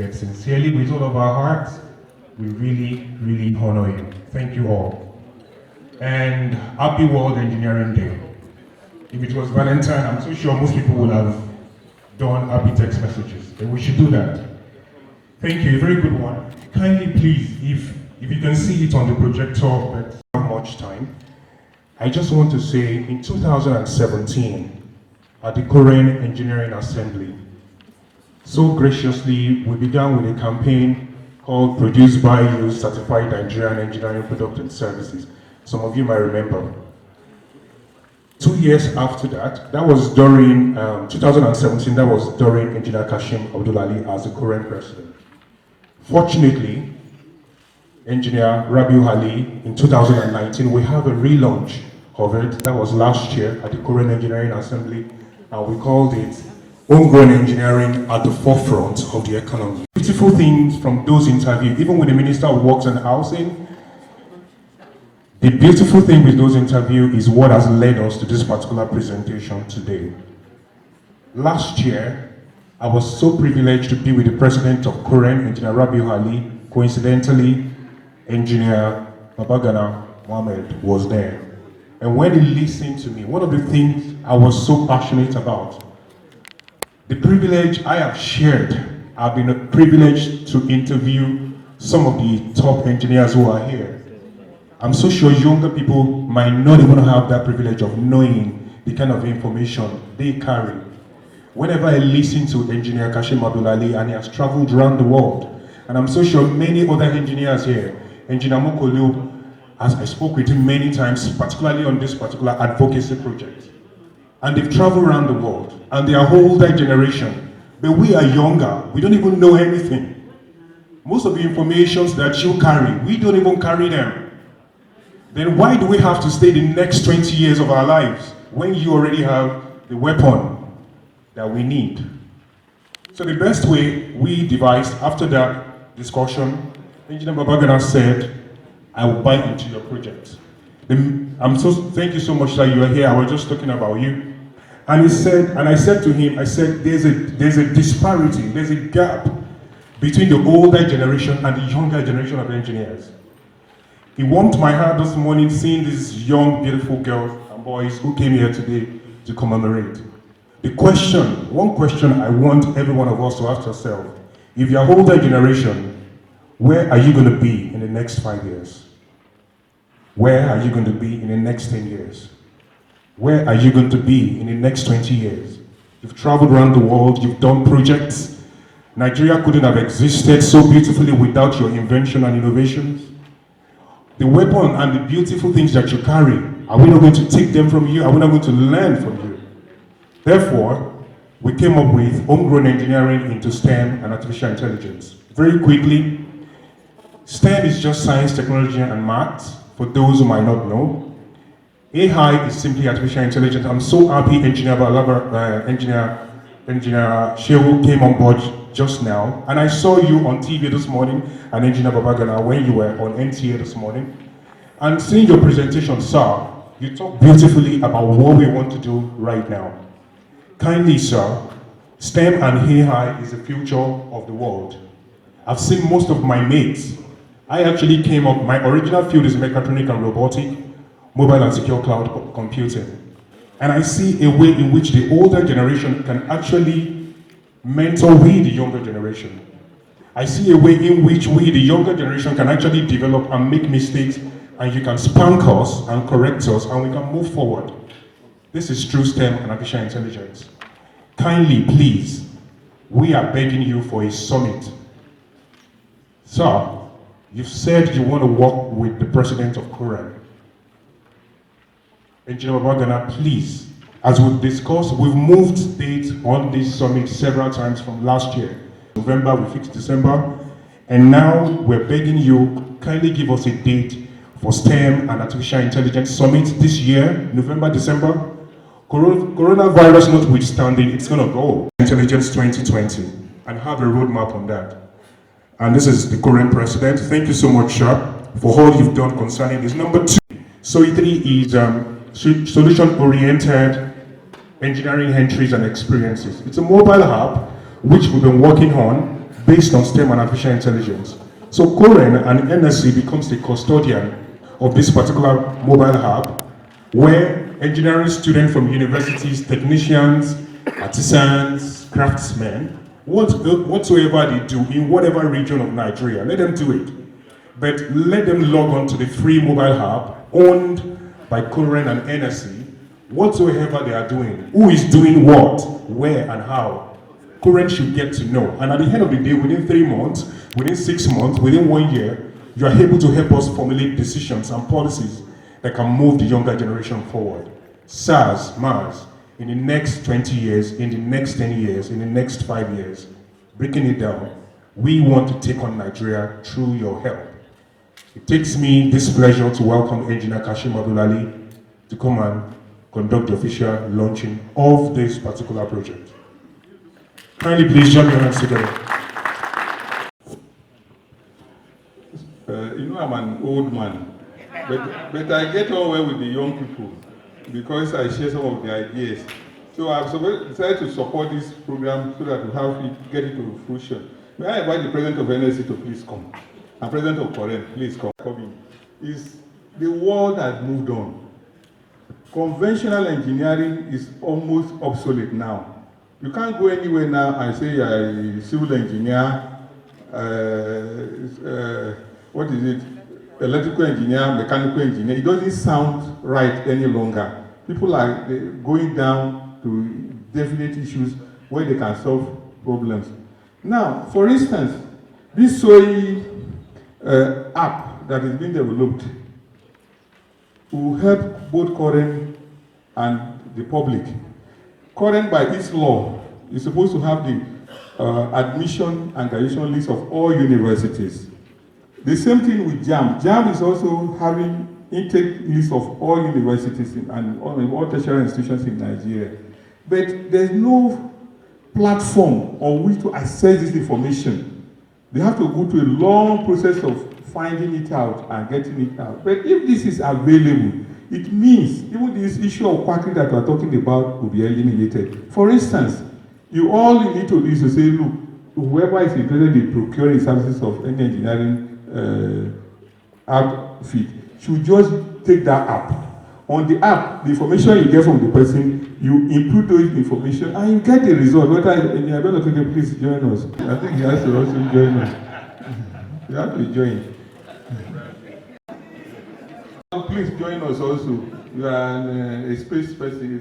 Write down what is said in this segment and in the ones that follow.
but sincerely, with all of our hearts, we really, really honor you. Thank you all. And happy World Engineering Day. If it was Valentine, I'm so sure most people would have done happy text messages, and we should do that. Thank you, a very good one. Kindly please, if you can see it on the projector, but not much time, I just want to say in 2017, at the Korean Engineering Assembly, so graciously, we began with a campaign called Produced by You, Certified Nigerian Engineering Product and Services. Some of you might remember. 2 years after that, that was during 2017, that was during Engr.Kashim Abdul Ali as the current president. Fortunately, Engineer Rabiu Ali, in 2019, we have a relaunch of it. That was last year at the Korean Engineering Assembly, and we called it Homegrown Engineering at the Forefront of the Economy. Beautiful things from those interviews, even with the Minister of Works and Housing, the beautiful thing with those interviews is what has led us to this particular presentation today. Last year, I was so privileged to be with the President of Korean, Engineer Rabiu Ali. Coincidentally, Engineer Babagana, Mohammed, was there. And when he listened to me, one of the things I was so passionate about, the privilege I have shared, I've been privileged to interview some of the top engineers who are here. I'm so sure younger people might not even have that privilege of knowing the kind of information they carry. Whenever I listen to Engr.Kashim Abdul Ali, and he has traveled around the world, and I'm so sure many other engineers here, Engineer Mokolu, as I spoke with him many times, particularly on this particular advocacy project. And they've traveled around the world, and they are older generation, but we are younger, we don't even know anything. Most of the informations that you carry, we don't even carry them. Then why do we have to stay the next 20 years of our lives when you already have the weapon that we need? So the best way we devised after that discussion, Engineer Babagana said, I will buy into your project. Thank you so much that you are here. I was just talking about you. And he said, and I said to him, I said, there's a disparity, there's a gap between the older generation and the younger generation of engineers. It warmed my heart this morning seeing these young, beautiful girls and boys who came here today to commemorate. One question I want every one of us to ask ourselves, if you're older generation, where are you going to be in the next 5 years? Where are you going to be in the next 10 years? Where are you going to be in the next 20 years? You've traveled around the world, you've done projects. Nigeria couldn't have existed so beautifully without your invention and innovations. The weapon and the beautiful things that you carry, are we not going to take them from you? Are we not going to learn from you? Therefore, we came up with homegrown engineering into STEM and artificial intelligence. Very quickly, STEM is just science, technology, and maths, for those who might not know. AI is simply artificial intelligence. I'm so happy Engineer Shehu came on board just now, and I saw you on TV this morning, and Engineer Babagana, when you were on NTA this morning. And seeing your presentation, sir, you talk beautifully about what we want to do right now. Kindly, sir, STEM and AI is the future of the world. I've seen most of my mates. I actually came up, my original field is mechatronic and robotic, mobile and secure cloud computing. And I see a way in which the older generation can actually mentor we, the younger generation. I see a way in which we, the younger generation, can actually develop and make mistakes, and you can spank us and correct us, and we can move forward. This is true STEM and artificial intelligence. Kindly, please, we are begging you for a summit. Sir, you've said you want to work with the President of Korea. Engineer Babagana, please, as we've discussed, we've moved date on this summit several times from last year. November, we fixed December, and now we're begging you, kindly give us a date for STEM and Artificial Intelligence Summit this year, November, December. Coronavirus notwithstanding, it's going to go. Intelligence 2020, and have a roadmap on that. And this is the current president. Thank you so much, Sharp, for all you've done concerning this. Number 2, SOE3 is solution-oriented engineering entries and experiences. It's a mobile app which we've been working on. based on STEM and artificial intelligence. So Koren and NSE becomes the custodian of this particular mobile hub, where engineering students from universities, technicians, artisans, craftsmen, whatsoever they do in whatever region of Nigeria, let them do it. But let them log on to the free mobile hub owned by Koren and NSE, whatsoever they are doing, who is doing what, where and how. Koren should get to know. And at the end of the day, within 3 months, within 6 months, within 1 year, you are able to help us formulate decisions and policies that can move the younger generation forward. SARS, MARS, in the next 20 years, in the next 10 years, in the next 5 years, breaking it down, we want to take on Nigeria through your help. It takes me this pleasure to welcome Engr.Kashim Abdul Ali to come and conduct the official launching of this particular project. Kindly please join your hands together. I'm an old man, but I get on well with the young people because I share some of the ideas. So I've decided to support this program so that we have it, get it to fruition. May I invite the President of NSE to please come? And President of Koren, please come in. The world has moved on. Conventional engineering is almost obsolete now. You can't go anywhere now and say you're a civil engineer, what is it? Electrical engineer, mechanical engineer. It doesn't sound right any longer. People are going down to definite issues where they can solve problems. Now, for instance, this SOE app that is being developed will help both Koren and the public. Koren, by its law, is supposed to have the admission and graduation list of all universities. The same thing with JAM. JAM is also having intake list of all universities and all tertiary institutions in Nigeria. But there's no platform on which to access this information. They have to go through a long process of finding it out and getting it out. But if this is available, it means even this issue of quackery that we're talking about will be eliminated. For instance, all you need to do is to say, look, whoever is interested in procuring services of any engineering outfit should just take that app. On the app, the information you get from the person, you input those information and you get the result. Please join us. I think he has to also join us. You have to join. Please join us also. You are a space person.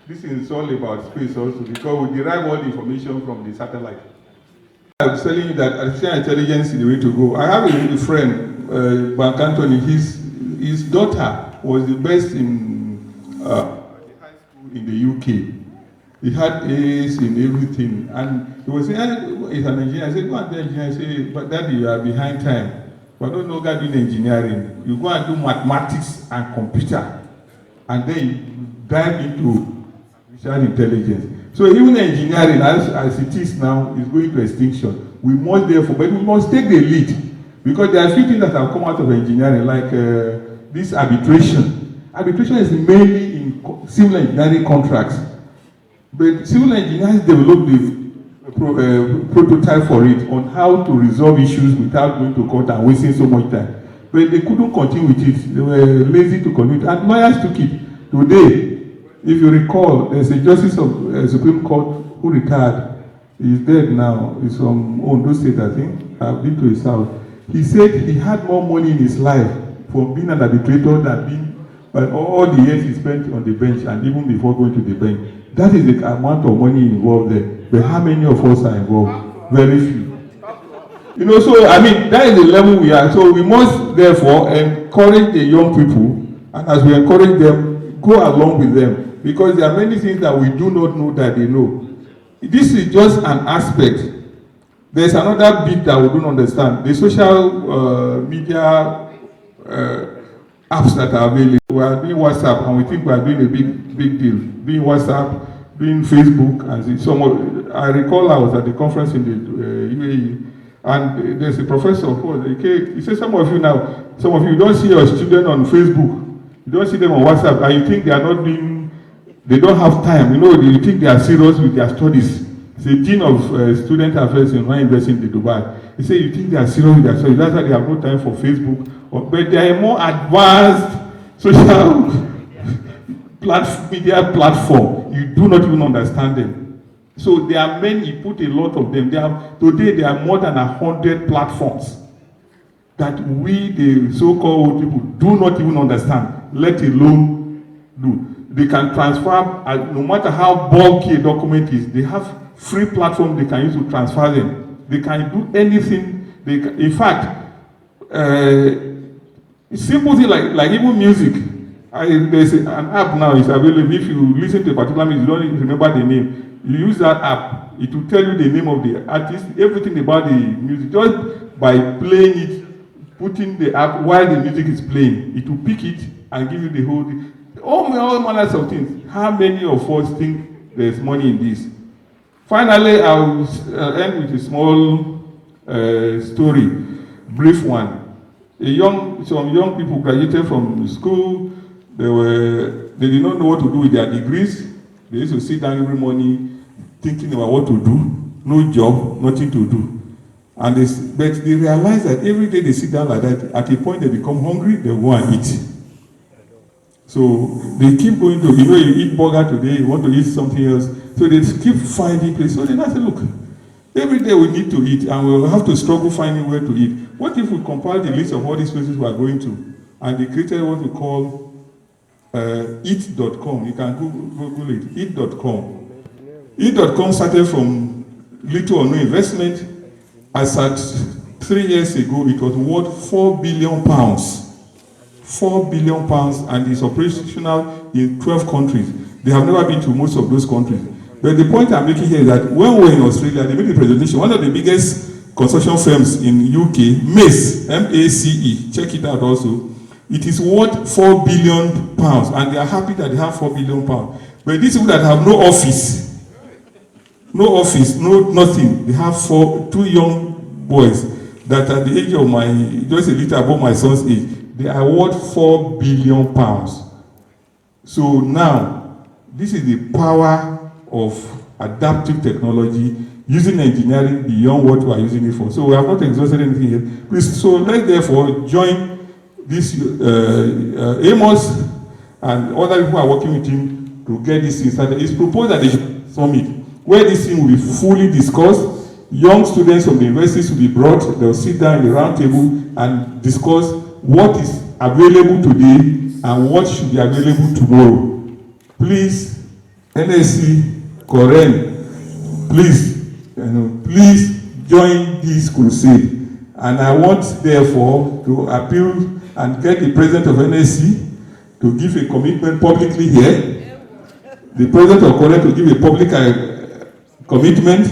This is all about space also because we derive all the information from the satellite. I was telling you that artificial intelligence is the way to go. I have a friend, Bank Anthony, his daughter was the best in high school in the UK. He had A's in everything. And he was saying, he's an engineer. I said, go and do engineering. I said, but Daddy, you are behind time. But don't know God doing engineering. You go and do mathematics and computer. And then you dive into artificial intelligence. So even engineering, as it is now, is going to extinction. We must therefore, but we must take the lead. Because there are a few things that have come out of engineering, like this arbitration. Arbitration is mainly in civil engineering contracts. But civil engineers developed the prototype for it on how to resolve issues without going to court and wasting so much time. But they couldn't continue with it. They were lazy to continue it. And lawyers took it. Today, if you recall, there's a justice of Supreme Court who retired. He's dead now. He's from Ondo State, I think. I've been to his house. He said he had more money in his life for being an arbitrator than being all the years he spent on the bench and even before going to the bench. That is the amount of money involved there. But how many of us are involved? Very few. You know, so I mean, that is the level we are. So we must therefore encourage the young people, and as we encourage them, go along with them. Because there are many things that we do not know that they know. This is just an aspect. There's another bit that we don't understand. The social media apps that are available. We are doing WhatsApp and we think we are doing a big deal. Doing WhatsApp, doing Facebook, and I recall I was at the conference in the UAE, and there's a professor he said some of you don't see your students on Facebook, you don't see them on WhatsApp, and you think they are not doing. They don't have time, you know, you think they are serious with their studies. He's a dean of student affairs in one university in Dubai. He said, you think they are serious with their studies? That's why they have no time for Facebook. But they are a more advanced social media platform. You do not even understand them. So there are many, he put a lot of them. Today there are more than 100 platforms that we, the so-called old people, do not even understand, let alone do. They can transfer, no matter how bulky a document is, they have free platform they can use to transfer them. They can do anything. In fact, simple thing like even music. There's an app now is available. If you listen to a particular music, you don't even remember the name. You use that app, it will tell you the name of the artist, everything about the music. Just by playing it, putting the app while the music is playing, it will pick it and give you the whole thing. All manners of things. How many of us think there's money in this? Finally, I will end with a small story, brief one. Some young people graduated from school. They did not know what to do with their degrees. They used to sit down every morning thinking about what to do. No job, nothing to do. But they realize that every day they sit down like that, at a point they become hungry, they go and eat. So they keep going to, you eat burger today, you want to eat something else. So they keep finding places. So they say, look, every day we need to eat and we'll have to struggle finding where to eat. What if we compile the list of all these places we are going to? And they created what we call eat.com. You can Google it, eat.com. Eat.com started from little or no investment. As at 3 years ago, it was worth £4 billion. £4 billion, and is operational in 12 countries. They have never been to most of those countries. But the point I'm making here is that when we were in Australia, they made a presentation. One of the biggest construction firms in UK, MACE, M-A-C-E, check it out also. It is worth £4 billion, and they are happy that they have £4 billion. But these people that have no office, no nothing, they have two young boys that at the age of just a little above my son's age, they are worth £4 billion. So now, this is the power of adaptive technology, using engineering beyond what we are using it for. So we have not exhausted anything yet. Please, so let's therefore join this Amos and other people who are working with him to get this thing started. It's proposed that they should summit, where this thing will be fully discussed. Young students from the universities will be brought, they'll sit down in the round table and discuss what is available today and what should be available tomorrow. Please, NSE, Koren, please join this crusade. And I want, therefore, to appeal and get the president of NSE to give a commitment publicly here, the president of Koren to give a public commitment,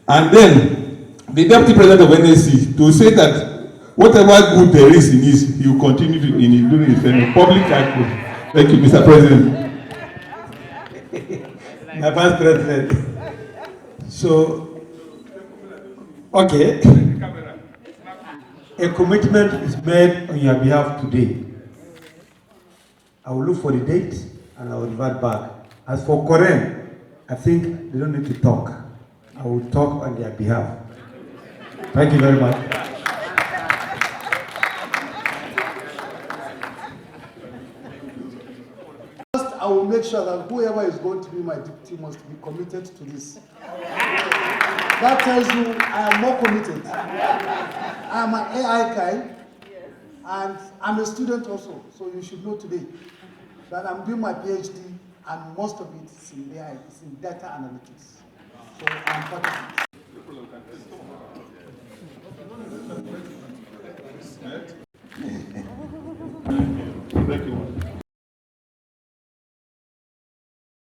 and then the deputy president of NSE to say that whatever good there is in this, he will continue in doing his public act. Thank you, Mr. President. My Vice President. So, okay. A commitment is made on your behalf today. I will look for the date and I will revert back. As for Koren, I think they don't need to talk. I will talk on their behalf. Thank you very much. I will make sure that whoever is going to be my deputy must be committed to this. That tells you I am more committed. I am an AI guy, and I'm a student also, so you should know today that I'm doing my PhD, and most of it is in AI, it's in data analytics. So I'm part of it.